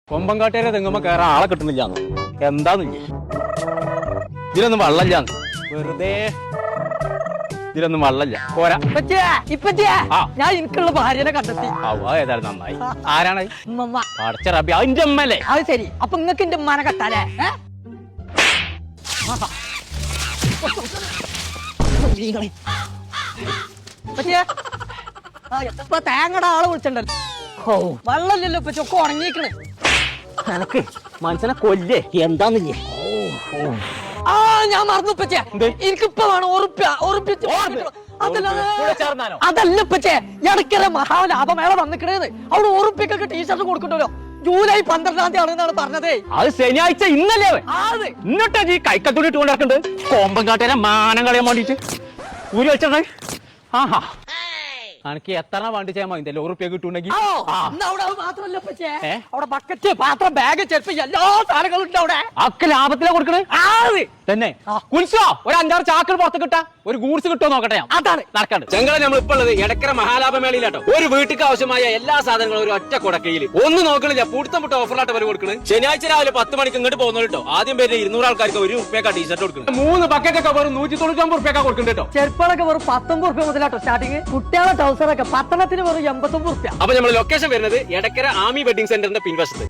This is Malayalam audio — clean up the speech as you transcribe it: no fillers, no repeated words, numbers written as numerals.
കൊമ്പങ്കാട്ടേരെ തെങ്ങുമ്പോ കയറാൻ ആളെ കിട്ടുന്നില്ല എന്താന്നില്ലേ ഇതിലൊന്നും വെള്ളമില്ലാന്ന് വെറുതെ ഇതിലൊന്നും വെള്ളമില്ല പോരാ ഞാൻ എനിക്കുള്ള ഭാര്യനെ കണ്ടെത്തി ഏതായാലും നന്നായി ആരാണ് ഉമ്മ. അടച്ച റബി അതിന്റെ അമ്മല്ലേ അത് ശരി അപ്പൊ നിങ്ങക്ക് എന്റെ ഉമ്മാനെ കെട്ടാലേ ഇപ്പൊ തേങ്ങയുടെ ആള് വിളിച്ചിട്ടുണ്ടല്ലോ വെള്ളമില്ലല്ലോ ഇപ്പൊ ചൊക്കെ ഉണങ്ങിക്കണ് എനക്ക് മനസ്സിനെ കൊല്ലേ എന്താന്നില്ലേ ആ ഞാൻ മറന്നു ഇപ്പച്ചേ എനിക്കിപ്പ വേണം അതല്ല ഇപ്പച്ചേ ഇടയ്ക്കര മഹാലാഭമേള വന്നിക്കണേന്ന് അവിടെ ഉറുപ്പിക്കൊക്കെ ടീഷർട്ട് കൊടുക്കണ്ടല്ലോ ജൂലൈ 12-ാം തീയതി ആണെന്നാണ് പറഞ്ഞതേ അത് ശനിയാഴ്ച ഇന്നല്ലേ എന്നിട്ടാ ഈ കൈക്കത്തോടി ഇട്ടുകൊണ്ട് നടക്കുന്നുണ്ട് കോമ്പങ്കാട്ടേരെ മാനം കളയാൻ വേണ്ടിട്ട് ഊരി വെച്ചിട്ടുണ്ടെ ആഹാ എനിക്ക് എത്ര വണ്ടി ചെയ്യാൻ മതി ഉറുപ്പ്യ കിട്ടുണ്ടെങ്കിൽ മാത്രല്ല അവിടെ ബക്കറ്റ് പാത്രം ബാഗ് ചെരുപ്പ് എല്ലാ സാധനങ്ങളും ഉണ്ട് അവിടെ ഒക്കെ ലാഭത്തിലാ കൊടുക്കണേ തന്നെ കുൽസോ ഒരു 5-6 ചാക്കൾ പുറത്ത് കിട്ടാ ഒരു ഗൂഡ്സ് കിട്ടുമോ നോക്കട്ടെ അതാണ് നടക്കാണ്ട് ചെങ്കള നമ്മൾ ഇപ്പൊ ഉള്ളത് എടക്കര മഹാലാഭമേളയിലാട്ടോ ഒരു വീട്ടിക്ക് ആവശ്യമായ എല്ലാ സാധനങ്ങളും ഒരു ഒറ്റ കുടക്കയിൽ ഒന്ന് നോക്കണില്ല പൂട്ടം പുട്ട ഓഫറിലാട്ട് വരെ കൊടുക്കുന്നത് ശനിയാഴ്ച രാവിലെ 10 മണിക്ക് ഇങ്ങോട്ട് പോകുന്നു കേട്ടോ ആദ്യം പേര് 200 ആൾക്കാർക്ക് ഒരു ഉറുപ്പ്യക്കാ ടീഷർട്ട് കൊടുക്കുന്നത് 3 ബക്കറ്റൊക്കെ വെറും 199 ഉറുപ്പ്യക്കാ കൊടുക്കുന്നുണ്ട് കേട്ടോ ചെരുപ്പളൊക്കെ വെറും 19 ഉറുപ്പ്യ മുതലാട്ടോ സ്റ്റാർട്ടിങ് കുട്ടികളെ ടൗസറൊക്കെ പത്തനത്തിന് വെറും 89 ഉറുപ്പ്യ അപ്പൊ നമ്മൾ ലൊക്കേഷൻ വരുന്നത് എടക്കര ആമി വെഡിങ് സെന്ററിന്റെ പിൻവശത്ത്